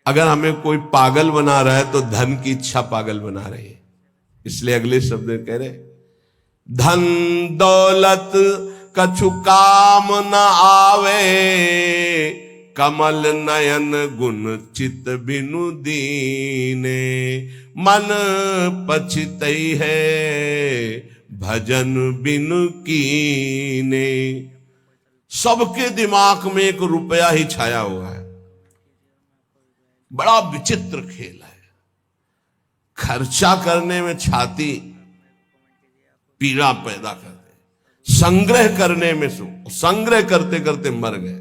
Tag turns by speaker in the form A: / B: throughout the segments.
A: अगर हमें कोई पागल बना रहा है तो धन की इच्छा पागल बना रही है। इसलिए अगले शब्द में कह रहे, धन दौलत कछु काम न आवे, कमल नयन गुण चित बिनु दीने, मन पछितई है भजन बिनु कीने। सबके दिमाग में एक रुपया ही छाया हुआ है। बड़ा विचित्र खेल है। खर्चा करने में छाती पीड़ा पैदा कर दे, संग्रह करने में संग्रह करते करते मर गए।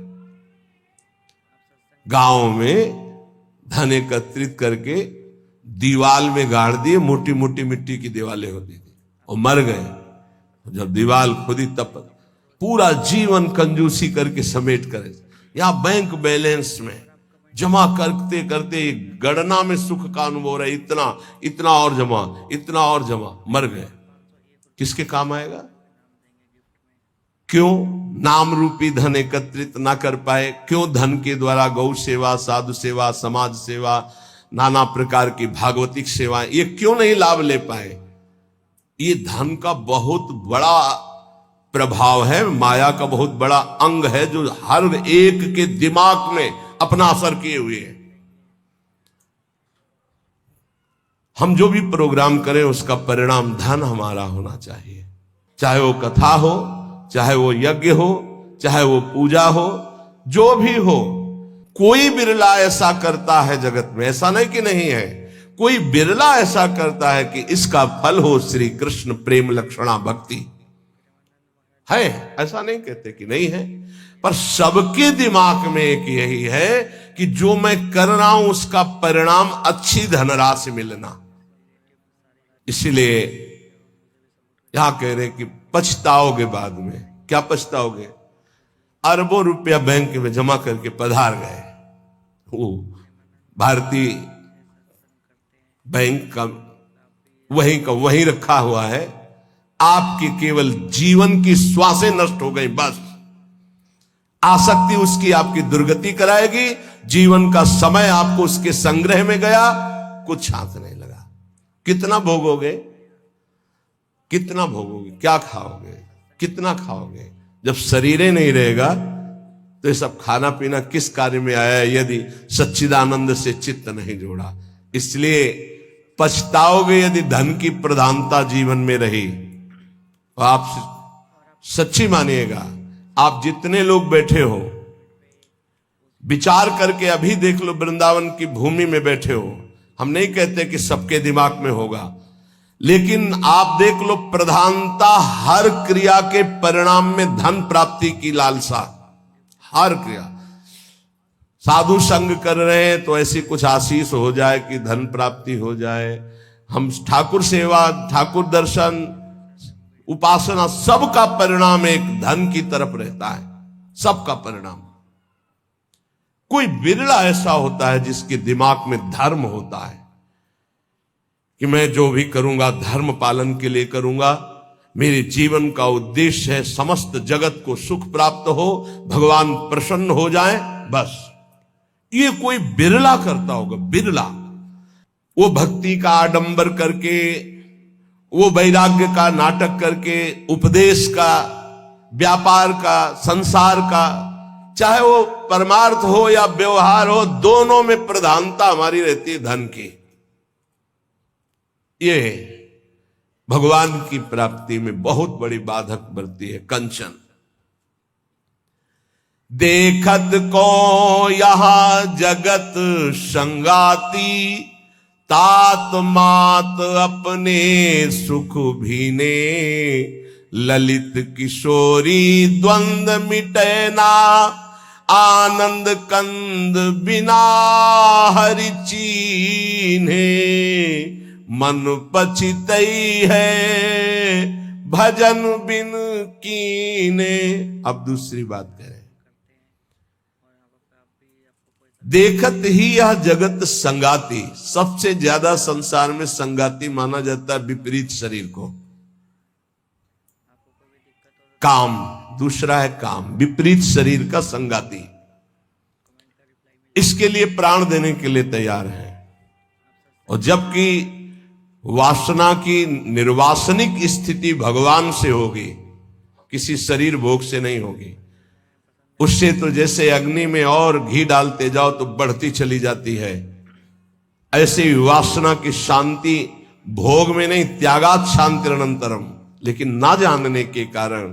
A: गांव में धन एकत्रित करके दीवाल में गाड़ दिए, मोटी मोटी मिट्टी की दीवालें होती थी, और मर गए। जब दीवाल खुदी तब पूरा जीवन कंजूसी करके समेट करे। यहां बैंक बैलेंस में जमा करते करते गणना में सुख का अनुभव हो रहा है, इतना इतना और जमा, इतना और जमा, मर गए। किसके काम आएगा? क्यों नाम रूपी धन एकत्रित ना कर पाए? क्यों धन के द्वारा गौ सेवा, साधु सेवा, समाज सेवा, नाना प्रकार की भागवतिक सेवाएं, ये क्यों नहीं लाभ ले पाए? ये धन का बहुत बड़ा प्रभाव है, माया का बहुत बड़ा अंग है, जो हर एक के दिमाग में अपना असर किए हुए है। हम जो भी प्रोग्राम करें उसका परिणाम धन हमारा होना चाहिए। चाहे वो कथा हो, चाहे वो यज्ञ हो, चाहे वो पूजा हो, जो भी हो। कोई बिरला ऐसा करता है जगत में, ऐसा नहीं कि नहीं है, कोई बिरला ऐसा करता है कि इसका फल हो श्री कृष्ण प्रेम लक्षणा भक्ति। है, ऐसा नहीं कहते कि नहीं है, पर सबके दिमाग में एक यही है कि जो मैं कर रहा हूं उसका परिणाम अच्छी धनराशि मिलना। इसलिए यहां कह रहे कि पछताओगे बाद में। क्या पछताओगे? अरबों रुपया बैंक में जमा करके पधार गए, वो भारतीय बैंक का वहीं रखा हुआ है, आपकी केवल जीवन की श्वासें नष्ट हो गई। बस आसक्ति उसकी आपकी दुर्गति कराएगी। जीवन का समय आपको उसके संग्रह में गया, कुछ हाथ नहीं लगा। कितना भोगोगे? कितना भोगोगे? क्या खाओगे? कितना खाओगे? जब शरीर ही नहीं रहेगा तो ये सब खाना पीना किस कार्य में आया है, यदि सच्चिदानंद से चित्त नहीं जोड़ा। इसलिए पछताओगे यदि धन की प्रधानता जीवन में रही। तो आप सच्ची मानिएगा, आप जितने लोग बैठे हो, विचार करके अभी देख लो, वृंदावन की भूमि में बैठे हो। हम नहीं कहते कि सबके दिमाग में होगा, लेकिन आप देख लो, प्रधानता हर क्रिया के परिणाम में धन प्राप्ति की लालसा। हर क्रिया, साधु संग कर रहे हैं तो ऐसी कुछ आशीष हो जाए कि धन प्राप्ति हो जाए। हम ठाकुर सेवा, ठाकुर दर्शन, उपासना, सबका परिणाम एक धन की तरफ रहता है, सबका परिणाम। कोई बिरला ऐसा होता है जिसके दिमाग में धर्म होता है कि मैं जो भी करूंगा धर्म पालन के लिए करूंगा, मेरे जीवन का उद्देश्य है समस्त जगत को सुख प्राप्त हो, भगवान प्रसन्न हो जाए, बस। ये कोई बिरला करता होगा, बिरला। वो भक्ति का आडंबर करके, वो वैराग्य का नाटक करके, उपदेश का, व्यापार का, संसार का, चाहे वो परमार्थ हो या व्यवहार हो, दोनों में प्रधानता हमारी रहती है धन की। ये भगवान की प्राप्ति में बहुत बड़ी बाधक बनती है कंचन। देखत को यहां जगत संगाती, तात मात अपने सुख भीने, ललित किशोरी द्वंद मिटे ना, आनंद कंद बिना हरि चीन्हे, मन पछितई है भजन बिन कीने। अब दूसरी बात करें, देखत ही यह जगत संगाती। सबसे ज्यादा संसार में संगाती माना जाता है विपरीत शरीर को। काम, दूसरा है काम, विपरीत शरीर का संगाती। इसके लिए प्राण देने के लिए तैयार हैं। और जबकि वासना की निर्वासनिक स्थिति भगवान से होगी, किसी शरीर भोग से नहीं होगी। उससे तो जैसे अग्नि में और घी डालते जाओ तो बढ़ती चली जाती है, ऐसे ही वासना की शांति भोग में नहीं, त्यागात शांतिरनंतरम। लेकिन ना जानने के कारण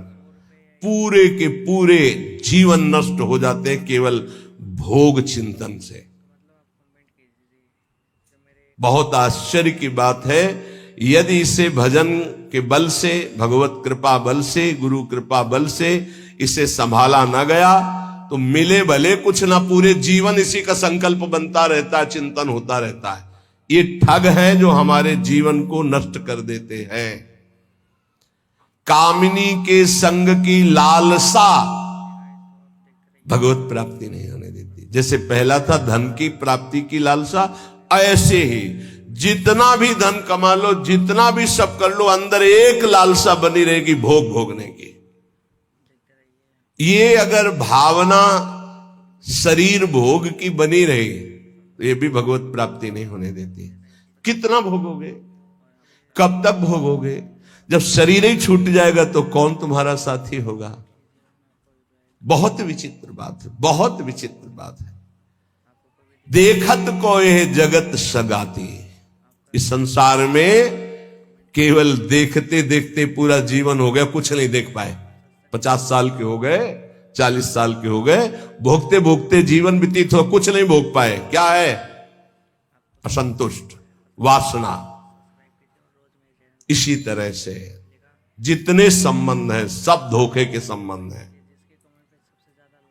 A: पूरे के पूरे जीवन नष्ट हो जाते हैं केवल भोग चिंतन से। बहुत आश्चर्य की बात है, यदि इसे भजन के बल से, भगवत कृपा बल से, गुरु कृपा बल से इसे संभाला ना गया तो मिले भले कुछ ना, पूरे जीवन इसी का संकल्प बनता रहता है, चिंतन होता रहता है। ये ठग है जो हमारे जीवन को नष्ट कर देते हैं। कामिनी के संग की लालसा भगवत प्राप्ति नहीं होने देती। जैसे पहला था धन की प्राप्ति की लालसा, ऐसे ही जितना भी धन कमा लो, जितना भी सब कर लो, अंदर एक लालसा बनी रहेगी भोग भोगने की। ये अगर भावना शरीर भोग की बनी रही तो ये भी भगवत प्राप्ति नहीं होने देती। कितना भोगोगे, कब तक भोगोगे? जब शरीर ही छूट जाएगा तो कौन तुम्हारा साथी होगा? बहुत विचित्र बात है, बहुत विचित्र बात है। देखत को यह जगत सगाती। इस संसार में केवल देखते देखते पूरा जीवन हो गया, कुछ नहीं देख पाए। 50 साल के हो गए, 40 साल के हो गए, भोगते भोगते जीवन व्यतीत हो, कुछ नहीं भोग पाए। क्या है? असंतुष्ट, वासना। इसी तरह से जितने संबंध हैं सब धोखे के संबंध हैं।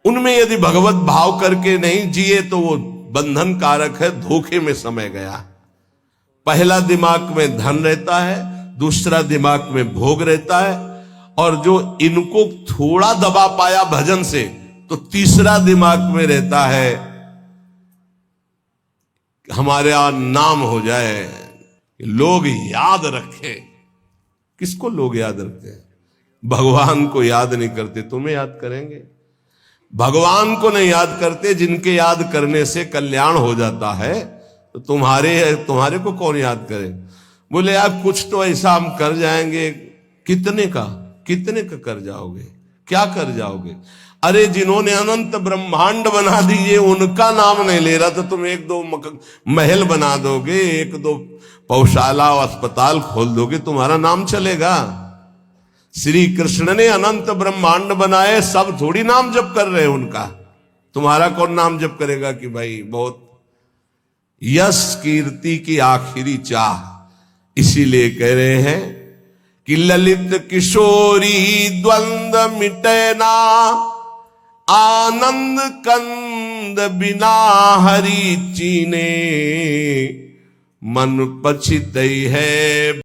A: उनमें यदि भगवत भाव करके नहीं जिए तो वो बंधन कारक है, धोखे में समय गया। पहला दिमाग में धन रहता है, दूसरा दिमाग में भोग रहता है, और जो इनको थोड़ा दबा पाया भजन से तो तीसरा दिमाग में रहता है हमारे यहां नाम हो जाए, लोग याद रखे। किसको लोग याद रखते हैं? भगवान को याद नहीं करते, तुम्हें याद करेंगे। भगवान को नहीं याद करते, जिनके याद करने से कल्याण हो जाता है, तो तुम्हारे को कौन याद करे? बोले यार कुछ तो ऐसा हम कर जाएंगे। कितने का कर जाओगे? क्या कर जाओगे? अरे जिन्होंने अनंत ब्रह्मांड बना दिए उनका नाम नहीं ले रहा, तो तुम 1-2 महल बना दोगे, 1-2 पौशाला और अस्पताल खोल दोगे, तुम्हारा नाम चलेगा? श्री कृष्ण ने अनंत ब्रह्मांड बनाए, सब थोड़ी नाम जप कर रहे हैं उनका। तुम्हारा कौन नाम जप करेगा कि भाई बहुत यश कीर्ति की आखिरी चाह। इसीलिए कह रहे हैं कि ललित किशोरी द्वंद्व मिटे ना, आनंद कंद बिना हरि चीने, मन पछितई है